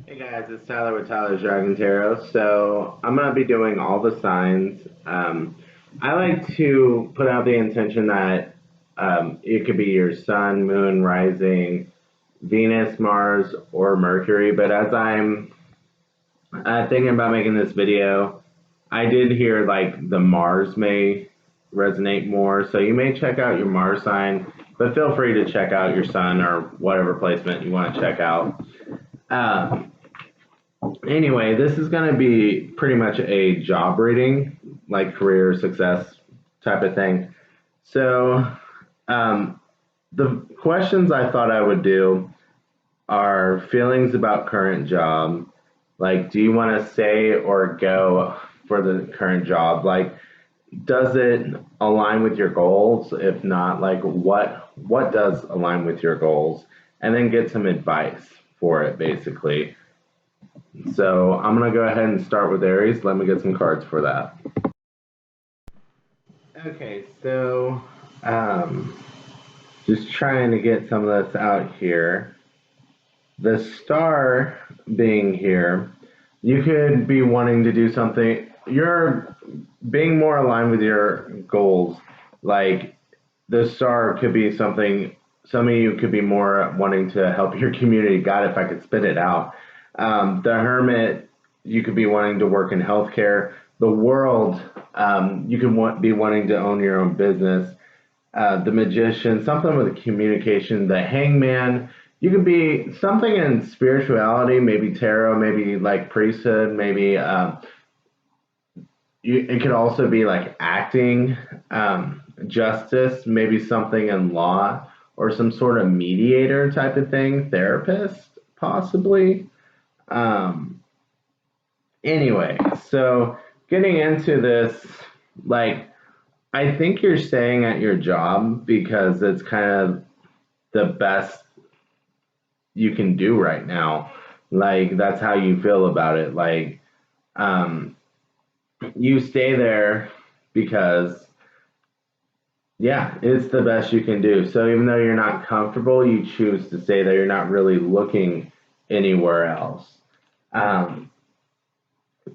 Hey guys, it's Tyler with Tyler's Dragon Tarot. So I'm gonna be doing all the signs. I like to put out the intention that it could be your sun, moon, rising, Venus, Mars, or Mercury. But as I'm thinking about making this video, I did hear like the Mars may resonate more. So you may check out your Mars sign, but feel free to check out your sun or whatever placement you want to check out. Um, Anyway, this is going to be pretty much a job reading, like career success type of thing. So, the questions I thought I would do are feelings about current job. Like, do you want to stay or go for the current job? Like, does it align with your goals? If not, like, what does align with your goals? And then get some advice for it, basically. So I'm going to go ahead and start with Aries. Let me get some cards for that. Okay, so um, just trying to get some of this out here. The star being here, you could be wanting to do something. You're being more aligned with your goals. Like the star could be something, some of you could be more wanting to help your community. God, if I could spit it out. The hermit, you could be wanting to work in healthcare. The world, you could be wanting to own your own business. The magician, something with communication. The hangman, you could be something in spirituality, maybe tarot, maybe like priesthood, maybe it could also be like acting, justice, maybe something in law or some sort of mediator type of thing, therapist, possibly. Um, anyway, so getting into this, like, I think you're staying at your job because it's kind of the best you can do right now. Like, that's how you feel about it. Like, um, you stay there because, yeah, it's the best you can do. So even though you're not comfortable, you choose to stay there. You're not really looking anywhere else. Um,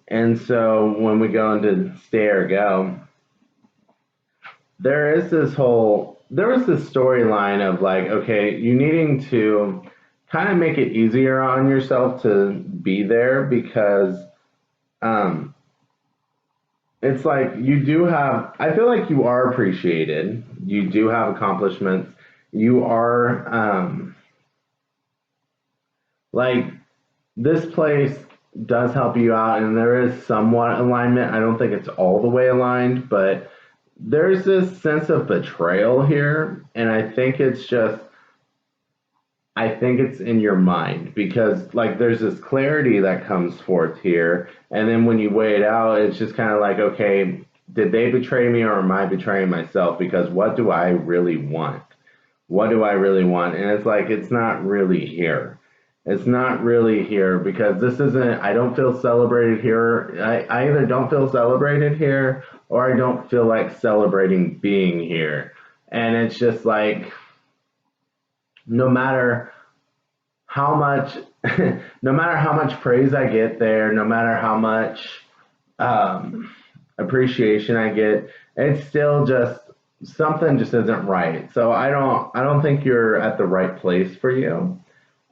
and so when we go into stay or go, there was this storyline of like, okay, you needing to kind of make it easier on yourself to be there because um, it's like you do have, I feel like you are appreciated. You do have accomplishments. You are, like, this place does help you out, and there is somewhat alignment. I don't think it's all the way aligned, but there's this sense of betrayal here, and I think it's in your mind because like there's this clarity that comes forth here, and then when you weigh it out, it's just kind of like, okay, did they betray me or am I betraying myself? Because what do I really want? What do I really want? And it's like it's not really here. It's not really here because this isn't. I don't feel celebrated here. I either don't feel celebrated here or I don't feel like celebrating being here. And it's just like no matter how much no matter how much praise I get there, no matter how much um, appreciation I get, it's still just something just isn't right. So I don't think you're at the right place for you.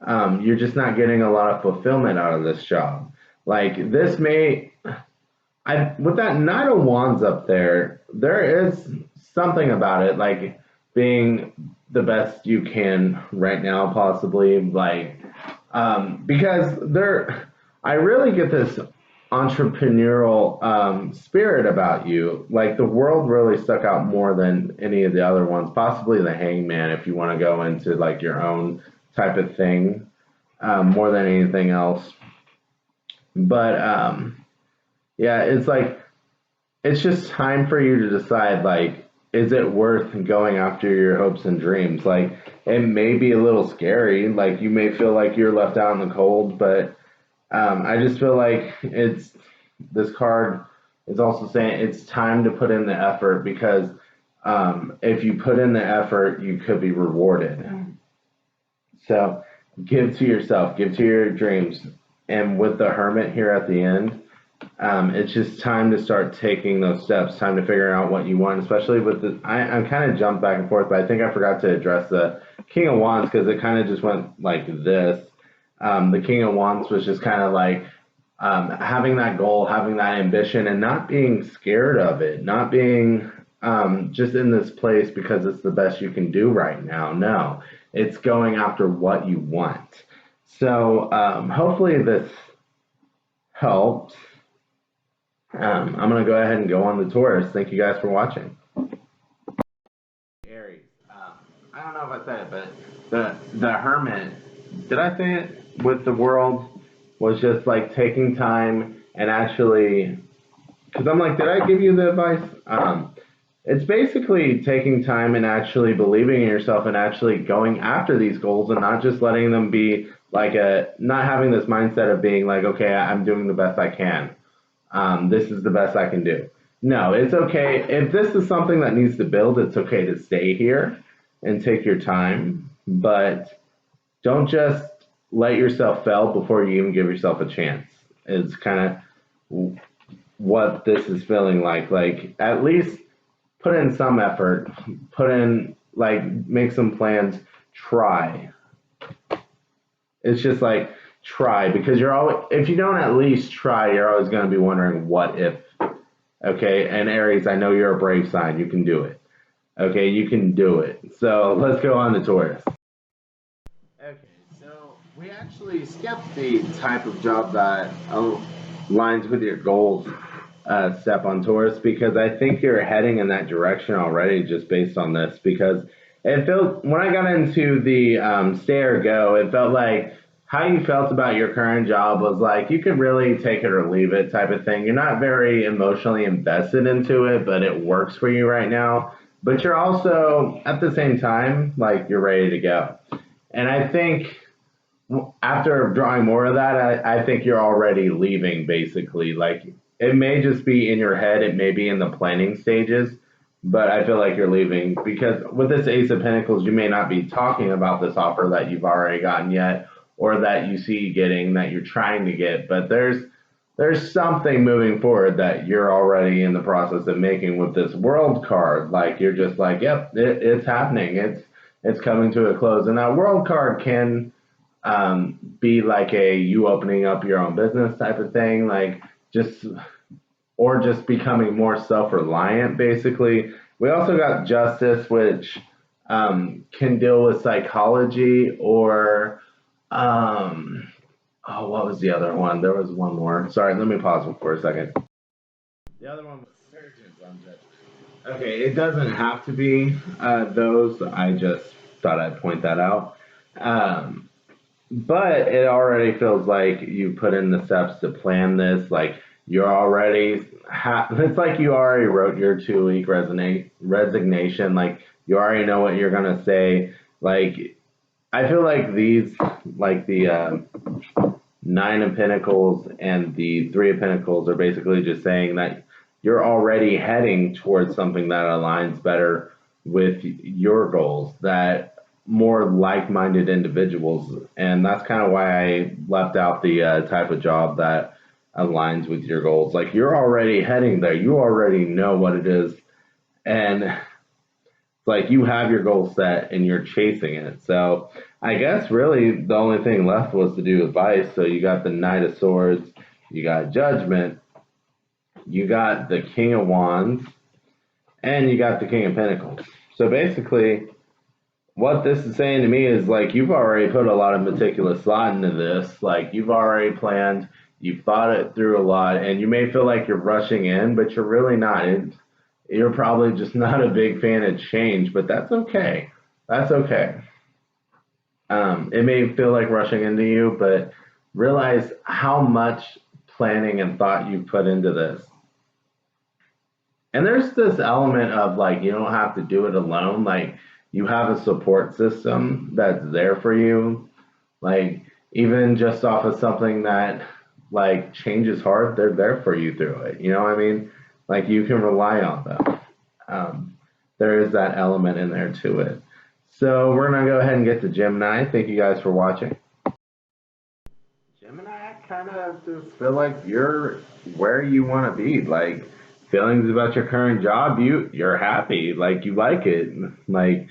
You're just not getting a lot of fulfillment out of this job. Like this may I with that Knight of Wands up there, there is something about it, like being the best you can right now, possibly, like because there, I really get this entrepreneurial spirit about you. Like the world really stuck out more than any of the other ones, possibly the Hangman, if you want to go into like your own type of thing, more than anything else. But yeah, it's like it's just time for you to decide like is it worth going after your hopes and dreams? Like it may be a little scary, like you may feel like you're left out in the cold, but I just feel like it's this card is also saying it's time to put in the effort because if you put in the effort, you could be rewarded. So give to yourself, give to your dreams, And with the Hermit here at the end, it's just time to start taking those steps, time to figure out what you want, especially with the, I'm kind of jumped back and forth, but I think I forgot to address the King of Wands because it kind of just went like this. The King of Wands was just kind of like having that goal, having that ambition, and not being scared of it, not being just in this place because it's the best you can do right now. No, it's going after what you want. So hopefully this helps. I'm going to go ahead and go on the Taurus. Thank you guys for watching. Aries. I don't know if I said it, but the Hermit, did I say it? With the world was just like taking time and actually, because I'm like, did I give you the advice? It's basically taking time and actually believing in yourself and actually going after these goals and not just letting them be like not having this mindset of being like, okay, I'm doing the best I can. This is the best I can do. No, it's okay. If this is something that needs to build, it's okay to stay here and take your time, but don't just let yourself fail before you even give yourself a chance. It's kind of what this is feeling like. Like, at least put in some effort, put in, like, make some plans, try. It's just like, try, because you're always, if you don't at least try, you're always going to be wondering what if. Okay, and Aries, I know you're a brave sign. You can do it. Okay, you can do it. So let's go on to Taurus. Okay, so we actually skipped the type of job that aligns with your goals step on Taurus, because I think you're heading in that direction already just based on this, because it felt, when I got into the stay or go, it felt like how you felt about your current job was like you could really take it or leave it type of thing. You're not very emotionally invested into it, but it works for you right now. But you're also, at the same time, like, you're ready to go. And I think after drawing more of that, I think you're already leaving, basically. Like, it may just be in your head, it may be in the planning stages, but I feel like you're leaving because with this Ace of Pentacles, you may not be talking about this offer that you've already gotten yet, or that you see getting, that you're trying to get, but there's something moving forward that you're already in the process of making with this World card. Like, you're just like, yep, it's happening, it's coming to a close. And that World card can be like a you opening up your own business type of thing, like just, or just becoming more self-reliant, basically. We also got Justice, which can deal with psychology, or oh, what was the other one? There was one more. Sorry, let me pause for a second. The other one was Surgeons on Judgment. Okay, it doesn't have to be those. I just thought I'd point that out. But it already feels like you put in the steps to plan this. Like, you're already, it's like you already wrote your 2-week resignation. Like, you already know what you're going to say. Like, I feel like these, like the 9 of Pentacles and the 3 of Pentacles are basically just saying that you're already heading towards something that aligns better with your goals, that more like-minded individuals. And that's kind of why I left out the type of job that aligns with your goals. Like, you're already heading there. You already know what it is. And it's like you have your goal set and you're chasing it. So I guess really the only thing left was to do advice. So you got the Knight of Swords, you got Judgment, you got the King of Wands, and you got the King of Pentacles. So basically, what this is saying to me is, like, you've already put a lot of meticulous thought into this. Like, you've already planned, you've thought it through a lot, and you may feel like you're rushing in, but you're really not. You're probably just not a big fan of change, but that's okay. That's okay. It may feel like rushing into you, but realize how much planning and thought you've put into this. And there's this element of, like, you don't have to do it alone. Like, you have a support system that's there for you. Like, even just off of something that, like, change is hard, they're there for you through it. You know what I mean? Like, you can rely on them. There is that element in there to it. So we're going to go ahead and get to Gemini. Thank you guys for watching. Gemini, I kind of just feel like you're where you want to be. Like feelings about your current job, you're happy, like you like it, like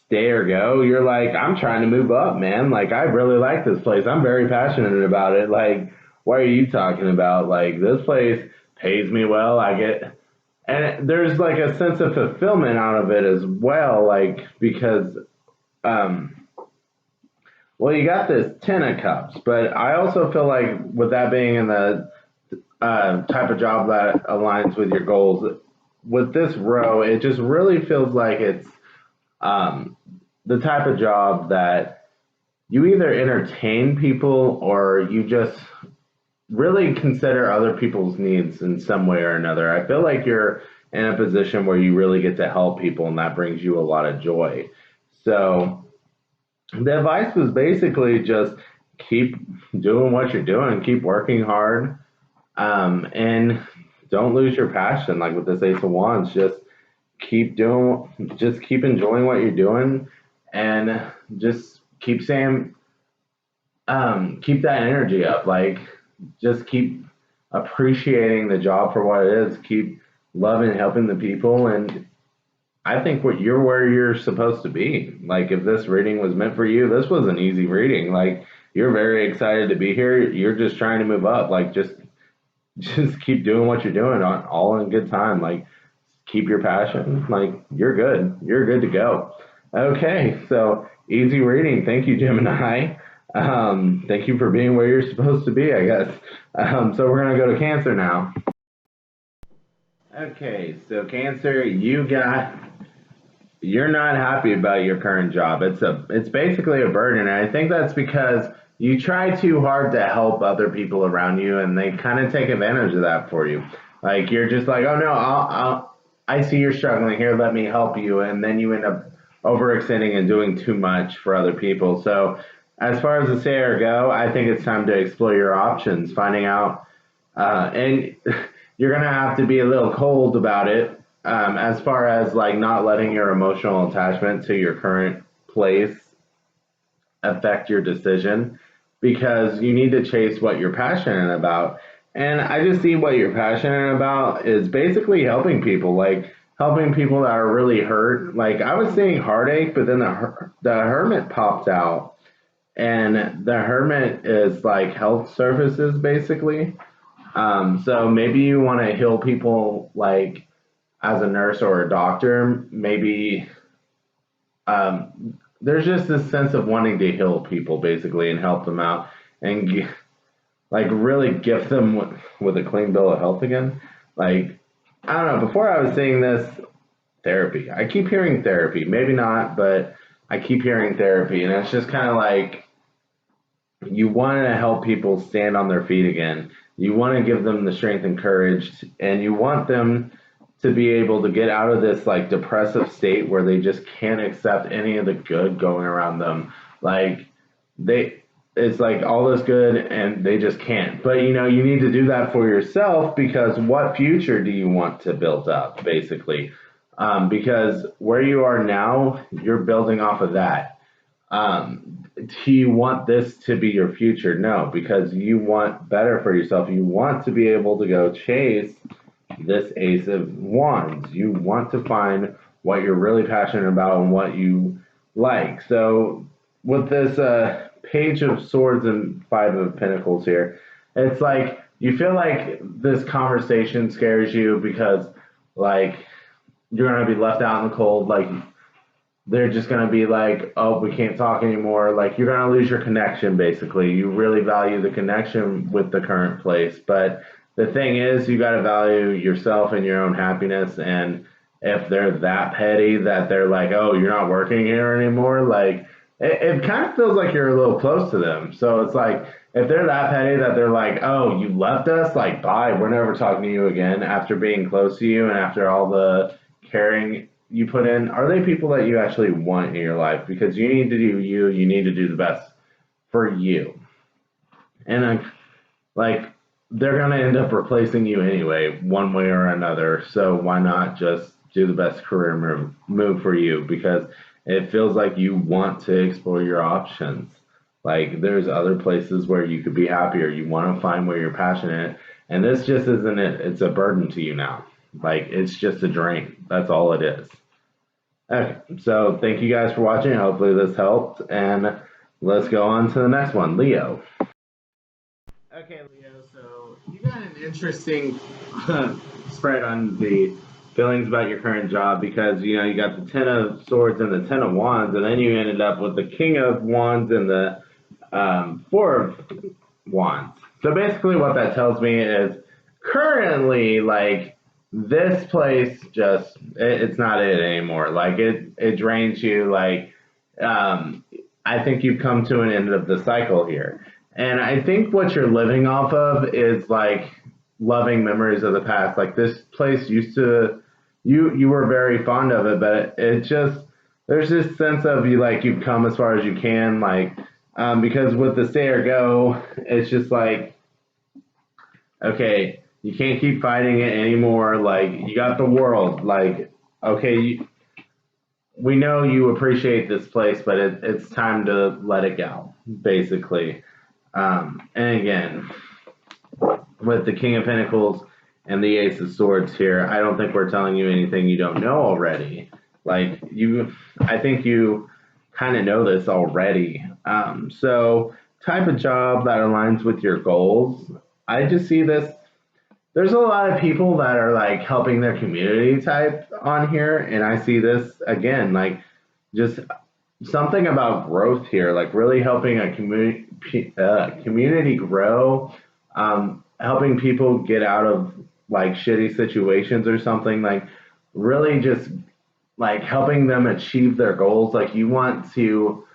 stay or go. You're like, I'm trying to move up, man. Like I really like this place. I'm very passionate about it. Like, what are you talking about? Like this place pays me well. I get, and there's like a sense of fulfillment out of it as well. Like because um well, you got this Ten of Cups, but I also feel like with that being in the type of job that aligns with your goals, with this row, it just really feels like it's um, the type of job that you either entertain people or you just really consider other people's needs in some way or another. I feel like you're in a position where you really get to help people, and that brings you a lot of joy. So the advice was basically just keep doing what you're doing, keep working hard, and don't lose your passion. Like with this Ace of Wands, just keep enjoying what you're doing, and just keep saying, keep that energy up. Like just keep appreciating the job for what it is. Keep loving helping the people, and I think what you're where you're supposed to be. Like if this reading was meant for you, this was an easy reading. Like you're very excited to be here. You're just trying to move up. Like just keep doing what you're doing on all in good time. Like keep your passion. Like you're good. You're good to go. Okay, so easy reading. Thank you, Gemini. Thank you for being where you're supposed to be, I guess. So we're gonna go to Cancer now. Okay, so Cancer, you're not happy about your current job. It's basically a burden, and I think that's because you try too hard to help other people around you, and they kind of take advantage of that for you. Like you're just like, oh no, I see you're struggling here. Let me help you, and then you end up overextending and doing too much for other people. So, as far as the say or go, I think it's time to explore your options, finding out and you're gonna have to be a little cold about it, as far as like not letting your emotional attachment to your current place affect your decision, because you need to chase what you're passionate about. And I just see what you're passionate about is basically helping people, like helping people that are really hurt. Like I was seeing heartache, but then the hermit popped out, and the hermit is like health services basically. So maybe you want to heal people like as a nurse or a doctor. Maybe there's just this sense of wanting to heal people basically and help them out and like really gift them with a clean bill of health again. Like I don't know. Before I was seeing this therapy. I keep hearing therapy. Maybe not, but I keep hearing therapy, and it's just kind of like you want to help people stand on their feet again. You want to give them the strength and courage, and you want them to be able to get out of this like depressive state where they just can't accept any of the good going around them. Like they, it's like all this good, and they just can't. But you need to do that for yourself, because what future do you want to build up, basically? Because where you are now, you're building off of that. Do you want this to be your future? No, because you want better for yourself. You want to be able to go chase this Ace of Wands. You want to find what you're really passionate about and what you like. So with this Page of Swords and Five of Pentacles here, it's like you feel like this conversation scares you because like you're gonna be left out in the cold. Like they're just going to be like, oh, we can't talk anymore. Like you're going to lose your connection, basically. You really value the connection with the current place. But the thing is, you got to value yourself and your own happiness. And if they're that petty that they're like, oh, you're not working here anymore, like it kind of feels like you're a little close to them. So it's like, if they're that petty that they're like, oh, you left us, like, bye, we're never talking to you again after being close to you and after all the caring you put in, are they people that you actually want in your life? Because you need to do you, you need to do the best for you. And like they're going to end up replacing you anyway, one way or another. So why not just do the best career move for you? Because it feels like you want to explore your options. Like, there's other places where you could be happier. You want to find where you're passionate. And this just isn't it. It's a burden to you now. Like, it's just a drain. That's all it is. Okay, so thank you guys for watching. Hopefully this helped. And let's go on to the next one, Leo. Okay, Leo, so you got an interesting spread on the feelings about your current job because, you know, you got the Ten of Swords and the Ten of Wands, and then you ended up with the King of Wands and the Four of Wands. So basically what that tells me is currently, like, this place just, it's not it anymore. Like, it drains you. Like, I think you've come to an end of the cycle here. And I think what you're living off of is like loving memories of the past. Like, this place used to, you were very fond of it, but it just, there's this sense of you, like, you've come as far as you can, like, because with the stay or go, it's just like, okay, you can't keep fighting it anymore. Like, you got the world. Like, okay, we know you appreciate this place, but it's time to let it go, basically. And again, with the King of Pentacles and the Ace of Swords here, I don't think we're telling you anything you don't know already. Like, I think you kind of know this already. So type of job that aligns with your goals. I just see this. There's a lot of people that are like helping their community type on here, and I see this again, like, just something about growth here, like really helping a community grow, helping people get out of like shitty situations or something, like really just like helping them achieve their goals. Like, you want to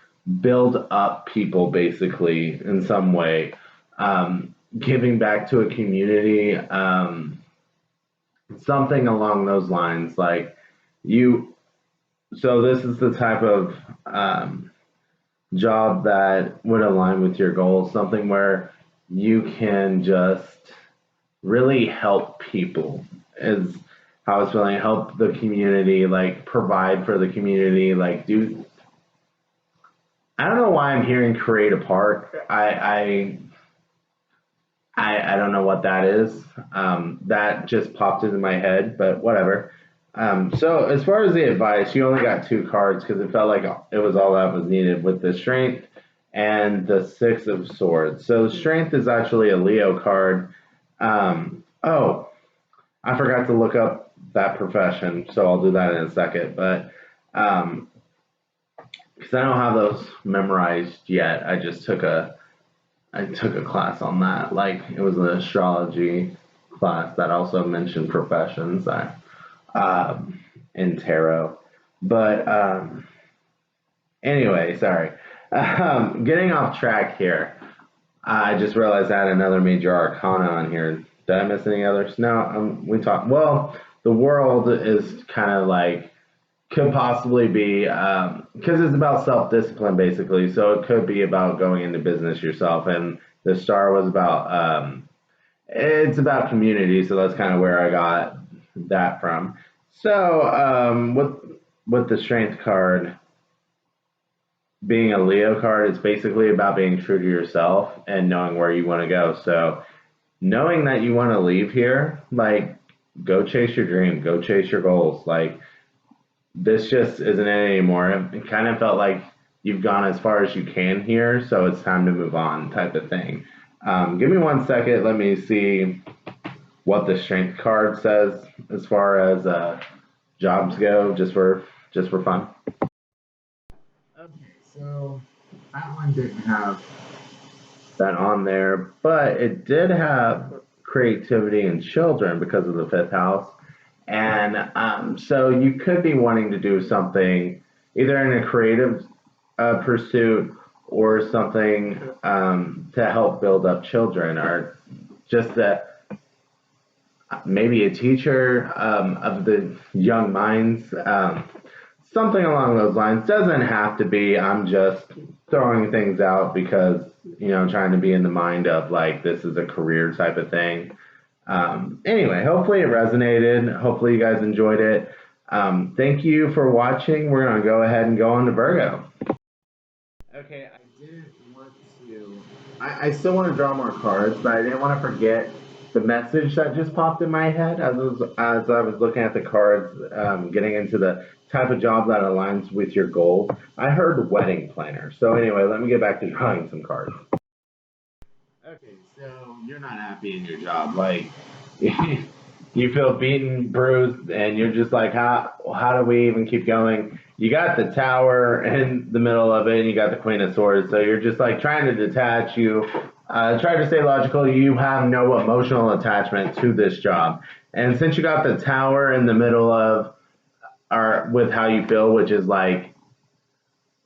build up people basically in some way, giving back to a community, something along those lines. Like, so this is the type of job that would align with your goals, something where you can just really help people, is how it's feeling. Help the community, like provide for the community, like I don't know why I'm hearing create a park. I don't know what that is. That just popped into my head, but whatever. So as far as the advice, you only got 2 cards because it felt like it was all that was needed with the Strength and the Six of Swords. So Strength is actually a Leo card. Oh, I forgot to look up that profession, so I'll do that in a second. But because I don't have those memorized yet, I took a class on that. Like, it was an astrology class that also mentioned professions in tarot. But anyway, sorry. Getting off track here. I just realized I had another major arcana on here. Did I miss any others? No, we talked. Well, the world is kind of like, could possibly be, because it's about self-discipline, basically. So it could be about going into business yourself. And the star was about, it's about community. So that's kind of where I got that from. So with the Strength card being a Leo card, it's basically about being true to yourself and knowing where you want to go. So knowing that you want to leave here, like, go chase your dream, go chase your goals. Like, this just isn't it anymore. It kind of felt like you've gone as far as you can here, so it's time to move on, type of thing. Give me 1 second. Let me see what the Strength card says as far as jobs go, just for fun. Okay, so that one didn't have that on there, but it did have creativity and children because of the 5th house. And so you could be wanting to do something either in a creative pursuit or something to help build up children, or just that maybe a teacher of the young minds, something along those lines. Doesn't have to be, I'm just throwing things out because, you know, trying to be in the mind of like, this is a career type of thing. Anyway, hopefully it resonated. Hopefully you guys enjoyed it. Thank you for watching. We're going to go ahead and go on to Virgo. Okay, I didn't want I still want to draw more cards, but I didn't want to forget the message that just popped in my head as I was looking at the cards, getting into the type of job that aligns with your goals. I heard wedding planner. So anyway, let me get back to drawing some cards. Okay, so you're not happy in your job, like you feel beaten, bruised, and you're just like, how do we even keep going? You got the tower in the middle of it, and you got the Queen of Swords, so you're just like trying to detach. You try to stay logical. You have no emotional attachment to this job, and since you got the tower in the middle of, or with how you feel, which is like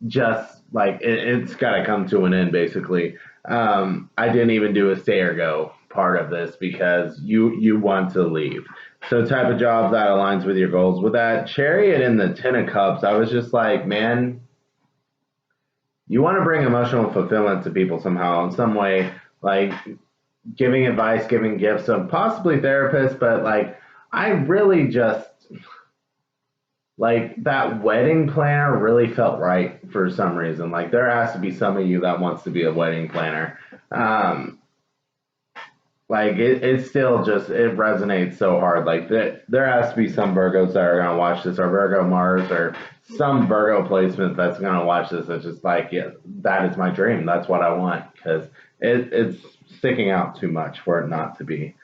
just like it's got to come to an end basically. I didn't even do a stay or go part of this because you want to leave. So type of job that aligns with your goals. With that Chariot in the Ten of Cups, I was just like, man, you want to bring emotional fulfillment to people somehow in some way, like giving advice, giving gifts, so possibly therapists, but like I really just like that wedding planner really felt right for some reason. Like there has to be some of you that wants to be a wedding planner. Um, like it still just it resonates so hard. Like there has to be some Virgos that are gonna watch this, or Virgo Mars, or some Virgo placement that's gonna watch this. It's just like, yeah, that is my dream. That's what I want because it's sticking out too much for it not to be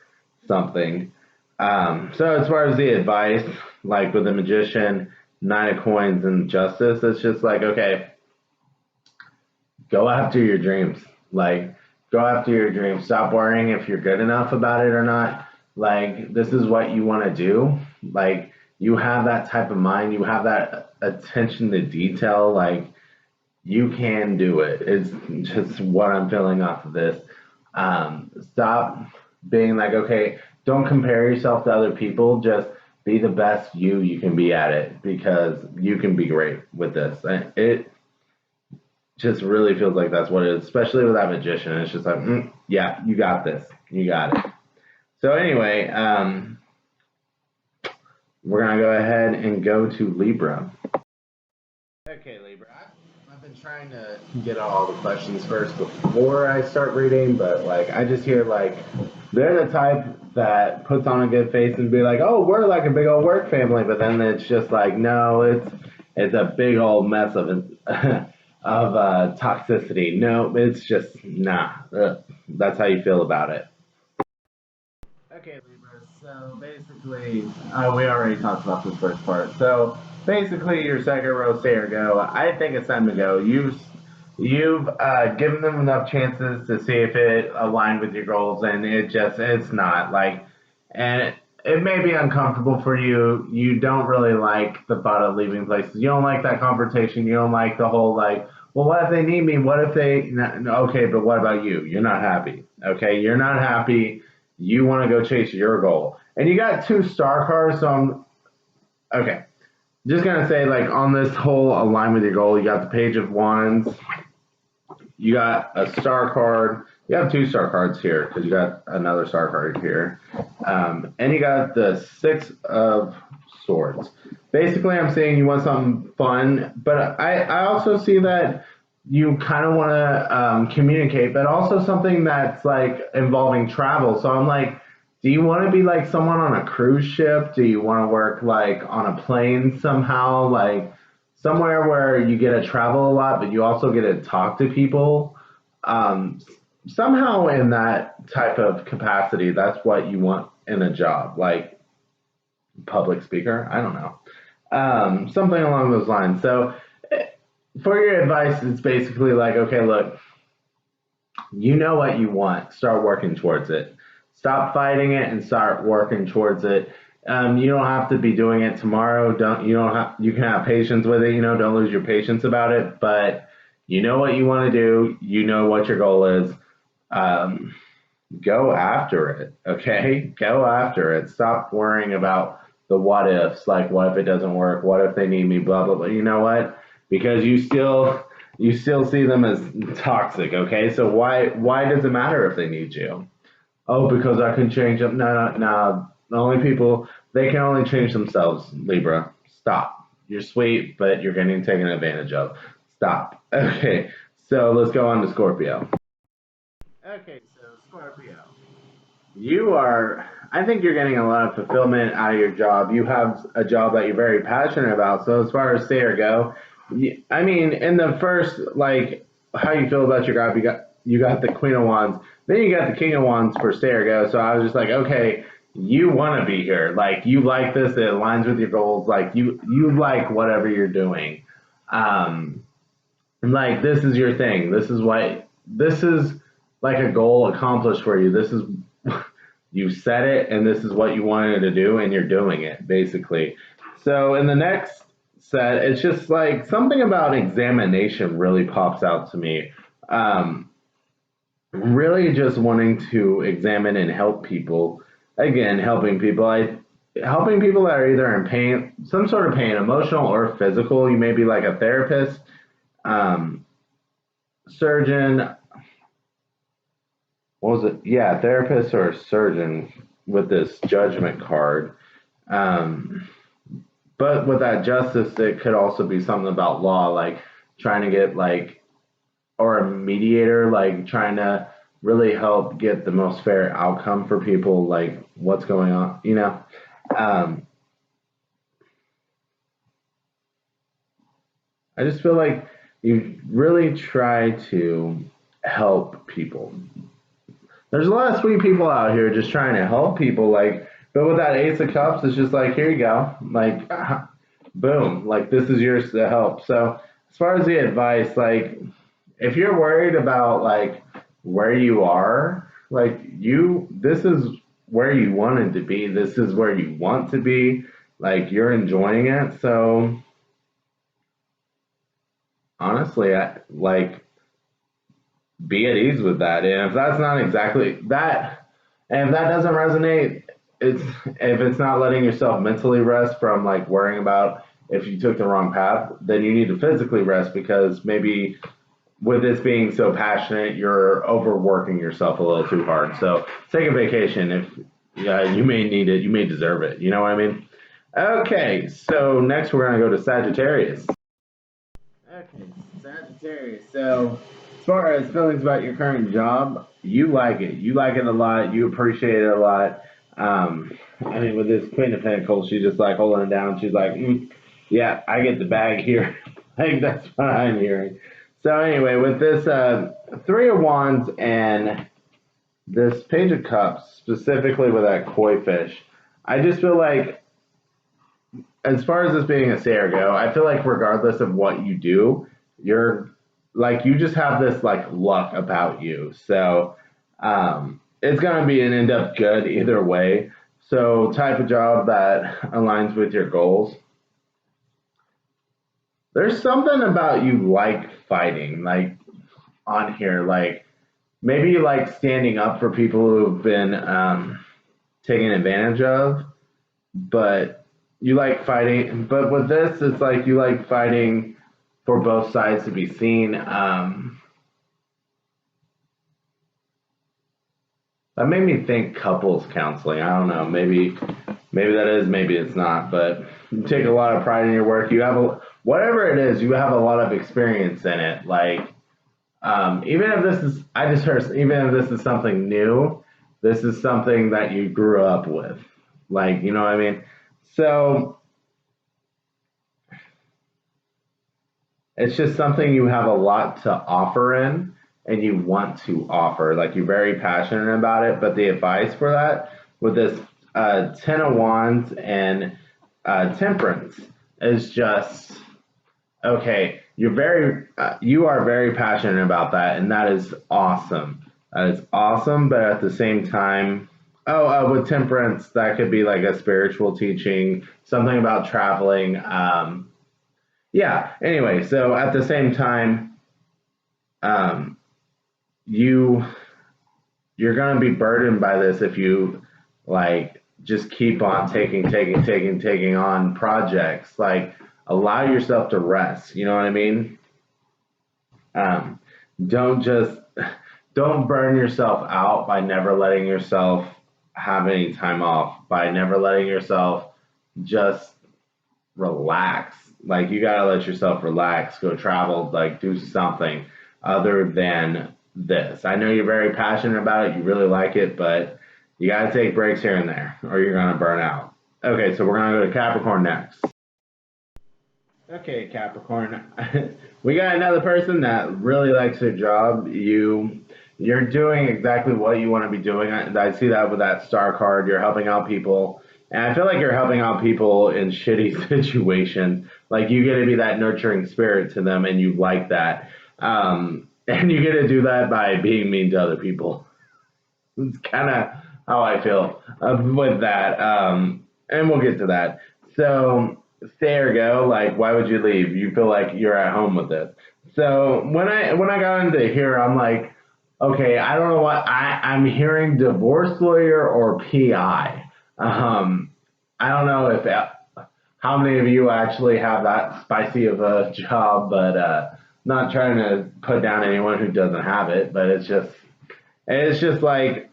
something. So as far as the advice, like with the Magician, Nine of Coins, and Justice, it's just like, okay, go after your dreams. Like, go after your dreams. Stop worrying if you're good enough about it or not. Like, this is what you want to do. Like, you have that type of mind. You have that attention to detail. Like, you can do it. It's just what I'm feeling off of this. Stop being like, okay, don't compare yourself to other people. Just be the best you can be at it because you can be great with this. It just really feels like that's what it is, especially with that Magician. It's just like, yeah, you got this. You got it. So anyway, we're going to go ahead and go to Libra. Okay, Libra. I've been trying to get all the questions first before I start reading, but like I just hear like they're the type that puts on a good face and be like, "Oh, we're like a big old work family," but then it's just like, no, it's a big old mess of of toxicity. No, it's just nah. That's how you feel about it. Okay, Libra. So basically, we already talked about this first part. So basically, your second row stay or go. I think it's time to go. You've given them enough chances to see if it aligned with your goals, and it's not like, and it may be uncomfortable for you. You don't really like the thought of leaving places. You don't like that confrontation. You don't like the whole like, well, what if they need me? What if they? No, okay, but what about you? You're not happy. Okay, you're not happy. You want to go chase your goal. And you got two star cards, so okay. Just gonna say, like, on this whole align with your goal, you got the Page of Wands, you got a star card, you have two star cards here, because you got another star card here. And you got the Six of Swords. Basically, I'm saying you want something fun, but I also see that you kind of want to communicate, but also something that's like involving travel. So I'm like, do you want to be like someone on a cruise ship? Do you want to work like on a plane somehow, like somewhere where you get to travel a lot, but you also get to talk to people? Um, Somehow in that type of capacity, that's what you want in a job, like public speaker. I don't know, something along those lines. So for your advice, it's basically like, okay, look, you know what you want. Start working towards it. Stop fighting it and start working towards it. You don't have to be doing it tomorrow. Don't you don't have you can have patience with it. You know, don't lose your patience about it. But you know what you want to do. You know what your goal is. Um, Go after it. Okay, go after it. Stop worrying about the what ifs. Like, what if it doesn't work? What if they need me? Blah blah blah. You know what? Because you still see them as toxic. Okay, so why does it matter if they need you? Oh, because I can change them. No, no, no. The only people they can only change themselves. Libra, stop. You're sweet, but you're getting taken advantage of. Stop. Okay, so let's go on to Scorpio. Okay, so Scorpio. I think you're getting a lot of fulfillment out of your job. You have a job that you're very passionate about. So as far as stay or go, I mean, in the first, like, how you feel about your job, you got the Queen of Wands, then you got the King of Wands for stay or go. So I was just like, okay, you want to be here. Like, you like this. It aligns with your goals. Like, you like whatever you're doing. Um, like, this is your thing. This is like a goal accomplished for you. This is you set it, and this is what you wanted to do, and you're doing it basically. So in the next set, it's just like something about examination really pops out to me. Um, Really just wanting to examine and help people. Again, helping people that are either in pain, some sort of pain, emotional or physical. You may be like a therapist, um, surgeon, what was it? Yeah, therapist or surgeon with this judgment card. Um, but with that justice, it could also be something about law, like trying to get like, or a mediator, like trying to really help get the most fair outcome for people, like what's going on. Um, I just feel like you really try to help people. There's a lot of sweet people out here just trying to help people, like, but with that Ace of Cups, it's just like, here you go, like, boom, like this is yours to help. So as far as the advice, like, if you're worried about like where you are, like this is where you wanted to be. This is where you want to be. Like you're enjoying it. So honestly, like be at ease with that. And if that's not exactly that, and if that doesn't resonate, if it's not letting yourself mentally rest from like worrying about if you took the wrong path, then you need to physically rest because maybe with this being so passionate, you're overworking yourself a little too hard. So take a vacation if yeah, you may need it, you may deserve it. You know what I mean? Okay, so next we're gonna go to Sagittarius. Okay, Sagittarius. So, as far as feelings about your current job, you like it. You like it a lot. You appreciate it a lot. I mean, with this Queen of Pentacles, she's just like holding it down. She's like, yeah, I get the bag here. Like, that's what I'm hearing. So, anyway, with this Three of Wands and this Page of Cups, specifically with that koi fish, I just feel like as far as this being a sailor go, I feel like regardless of what you do, you're like you just have this like luck about you. So it's gonna be an end up good either way. So type of job that aligns with your goals. There's something about you like fighting, like on here, like maybe you like standing up for people who've been taken advantage of, but you like fighting. But with this, it's like you like fighting for both sides to be seen. That made me think couples counseling. I don't know. Maybe that is. Maybe it's not. But you take a lot of pride in your work. You have whatever it is. You have a lot of experience in it. Like even if this is, I just heard. Even if this is something new, this is something that you grew up with. Like you know what I mean. So it's just something you have a lot to offer in and you want to offer. Like you're very passionate about it. But the advice for that with this Ten of Wands and Temperance is just okay. You are very passionate about that, and that is awesome. That is awesome. But at the same time, with Temperance, that could be like a spiritual teaching, something about traveling. Yeah. Anyway, so at the same time, um, you you're gonna be burdened by this if you like just keep on taking on projects. Like allow yourself to rest. You know what I mean? Um, don't just don't burn yourself out by never letting yourself have any time off. By never letting yourself just relax. Like you gotta let yourself relax, go travel, like do something other than this. I know you're very passionate about it, you really like it, but you got to take breaks here and there or you're going to burn out. Okay, so we're going to go to Capricorn next. Okay, Capricorn. We got another person that really likes their job. You're doing exactly what you want to be doing. I see that with that star card. You're helping out people. And I feel like you're helping out people in shitty situations. Like you get to be that nurturing spirit to them and you like that. And you get to do that by being mean to other people. It's kind of how I feel with that. And we'll get to that. So stay or go. Like, why would you leave? You feel like you're at home with this. So when I got into here, I'm like, okay, I don't know what I'm hearing divorce lawyer or PI. I don't know if how many of you actually have that spicy of a job, but not trying to put down anyone who doesn't have it, but it's just like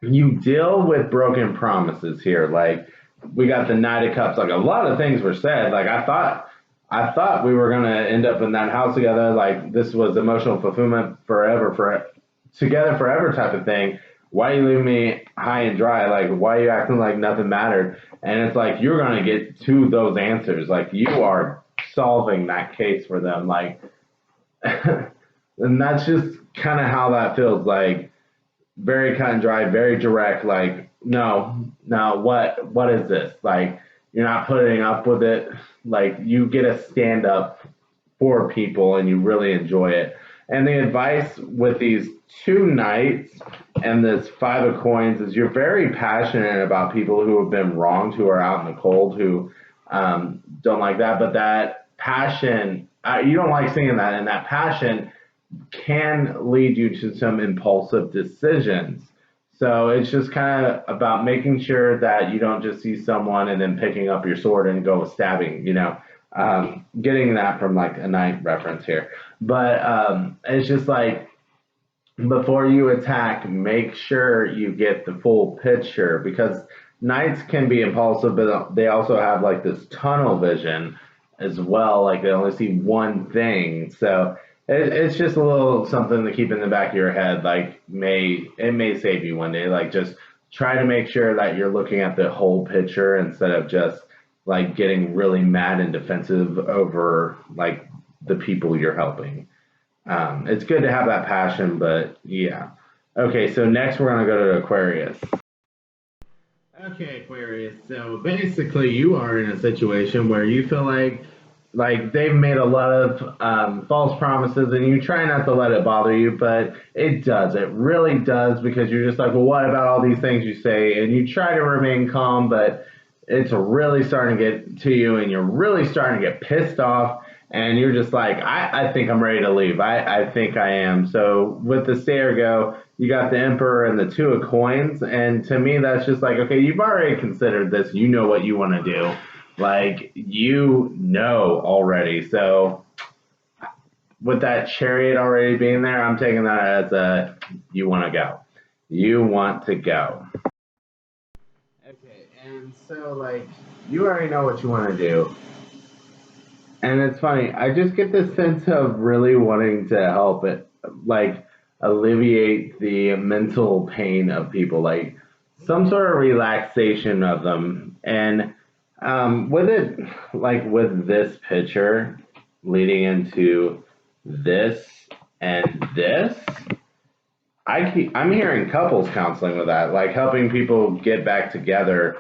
you deal with broken promises here. Like we got the Knight of Cups. Like a lot of things were said. Like I thought we were gonna end up in that house together. Like this was emotional fulfillment together forever type of thing. Why you leave me high and dry? Like why are you acting like nothing mattered? And it's like you're gonna get to those answers. Like you are solving that case for them. Like, and that's just kind of how that feels. Like very cut and dry, very direct. Like no, what is this? Like you're not putting up with it. Like you get to stand up for people and you really enjoy it. And the advice with these two knights and this five of coins is you're very passionate about people who have been wronged, who are out in the cold, who don't like that. But that passion, you don't like seeing that, and that passion can lead you to some impulsive decisions. So it's just kind of about making sure that you don't just see someone and then picking up your sword and go stabbing, getting that from like a knight reference here. But it's just like before you attack, make sure you get the full picture because knights can be impulsive, but they also have like this tunnel vision as well. Like they only see one thing. So it's just a little something to keep in the back of your head. Like it may save you one day. Like just try to make sure that you're looking at the whole picture instead of just like getting really mad and defensive over like the people you're helping. It's good to have that passion, but yeah. Okay, so next we're gonna go to Aquarius. Okay, Aquarius. So basically, you are in a situation where you feel like they've made a lot of false promises, and you try not to let it bother you, but it does. It really does because you're just like, well, what about all these things you say? And you try to remain calm, but it's really starting to get to you, and you're really starting to get pissed off. And you're just like, I think I'm ready to leave. I think I am. So with the stay or go, you got the Emperor and the Two of Coins. And to me, that's just like, okay, you've already considered this. You know what you want to do. Like, you know already. So with that Chariot already being there, I'm taking that as you want to go. You want to go. Okay, and so, like, you already know what you want to do. And it's funny, I just get this sense of really wanting to help it, like alleviate the mental pain of people, like some sort of relaxation of them. And with it, like with this picture leading into this and this, I'm hearing couples counseling with that, like helping people get back together.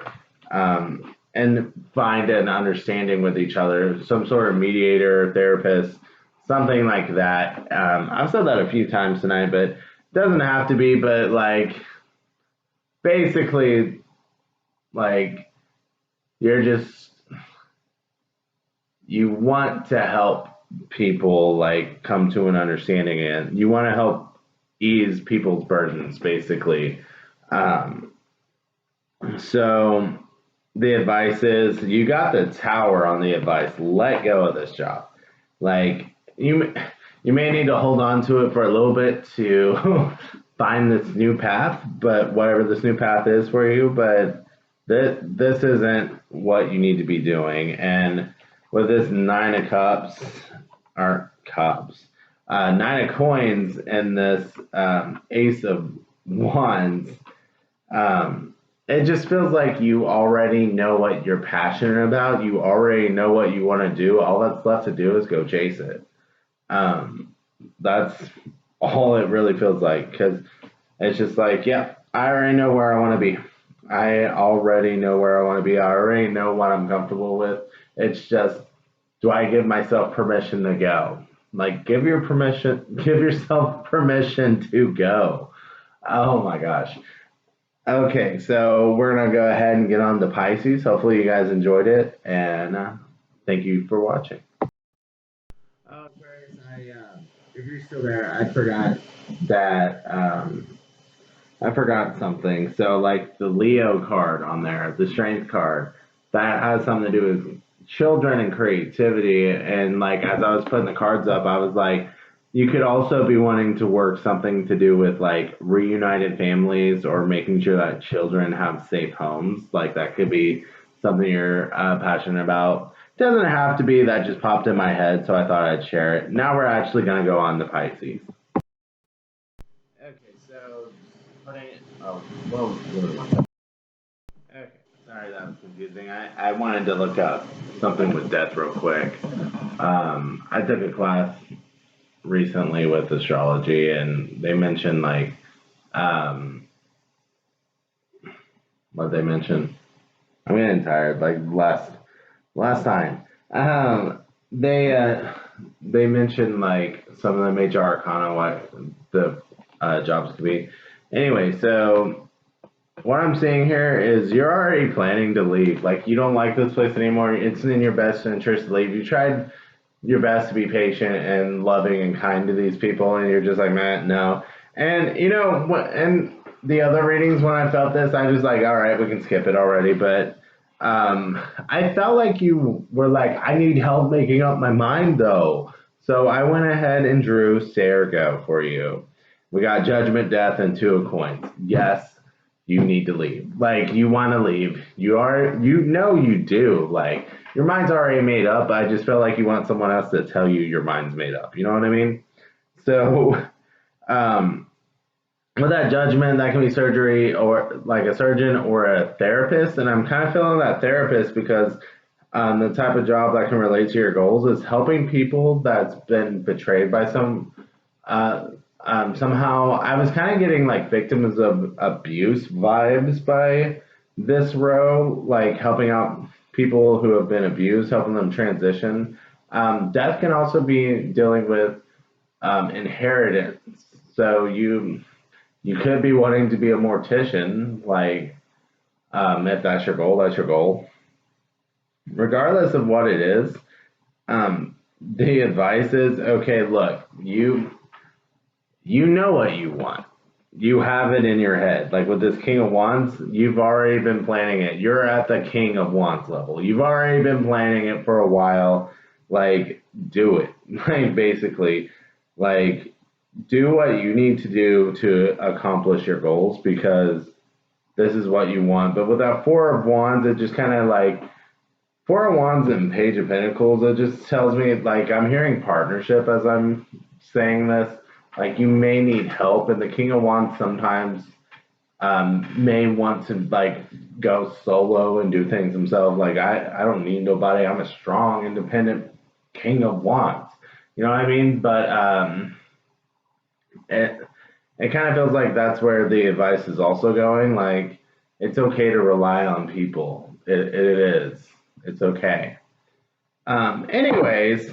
And find an understanding with each other, some sort of mediator, therapist, something like that. I've said that a few times tonight, but it doesn't have to be, but like basically like you want to help people like come to an understanding and you want to help ease people's burdens basically. So the advice is you got the Tower on the advice. Let go of this job. Like you may need to hold on to it for a little bit to find this new path, but whatever this new path is for you, but this isn't what you need to be doing. And with this Nine of Cups, or Cups, Nine of Coins and this Ace of Wands. Um, it just feels like you already know what you're passionate about. You already know what you want to do. All that's left to do is go chase it. Um, that's all it really feels like, because it's just like, yeah, I already know where I want to be. I already know where I want to be. I already know what I'm comfortable with. It's just, do I give myself permission to go? Like, give yourself permission to go. Oh my gosh. Okay, so we're gonna go ahead and get on to Pisces. Hopefully you guys enjoyed it, and thank you for watching. Oh, Aquarius, if you're still there, I forgot that I forgot something. So, like the Leo card on there, the Strength card, that has something to do with children and creativity. And like as I was putting the cards up, I was like, you could also be wanting to work something to do with like reunited families or making sure that children have safe homes. Like that could be something you're passionate about. Doesn't have to be. That just popped in my head, so I thought I'd share it. Now we're actually gonna go on to Pisces. Okay, so putting it. Oh, whoa. Okay, sorry that was confusing. I wanted to look up something with death real quick. I took a class recently with astrology, and they mentioned like, um, what they mentioned. I'm getting tired. Like last time, they mentioned like some of the major arcana, what the jobs could be. Anyway, so what I'm seeing here is you're already planning to leave. Like you don't like this place anymore. It's in your best interest to leave. You tried your best to be patient and loving and kind to these people, and you're just like, man, no. And you know what? And the other readings, when I felt this, I was like, all right, we can skip it already. But I felt like you were like, I need help making up my mind, though. So I went ahead and drew Sergo for you. We got Judgment, Death, and Two of Coins. Yes, you need to leave. Like you want to leave. You know you do. Like your mind's already made up. I just feel like you want someone else to tell you your mind's made up. You know what I mean? So, um, with that Judgment, that can be surgery or like a surgeon or a therapist. And I'm kind of feeling that therapist because the type of job that can relate to your goals is helping people that's been betrayed by uh, somehow. I was kind of getting like victims of abuse vibes by this row, like helping out people who have been abused, helping them transition. Death can also be dealing with inheritance. So you could be wanting to be a mortician, like if that's your goal, that's your goal. Regardless of what it is, the advice is okay. Look, you know what you want. You have it in your head. Like with this King of Wands, you've already been planning it. You're at the King of Wands level. You've already been planning it for a while. Like, do it. Like, basically, like, do what you need to do to accomplish your goals because this is what you want. But with that Four of Wands, it just kind of like Four of Wands and Page of Pentacles, it just tells me like I'm hearing partnership as I'm saying this. Like you may need help, and the King of Wands sometimes may want to like go solo and do things himself. Like I don't need nobody. I'm a strong, independent King of Wands. You know what I mean? But it it kind of feels like that's where the advice is also going. Like it's okay to rely on people. It is. It's okay. Anyways,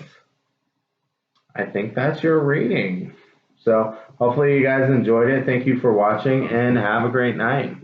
I think that's your reading. So hopefully you guys enjoyed it. Thank you for watching and have a great night.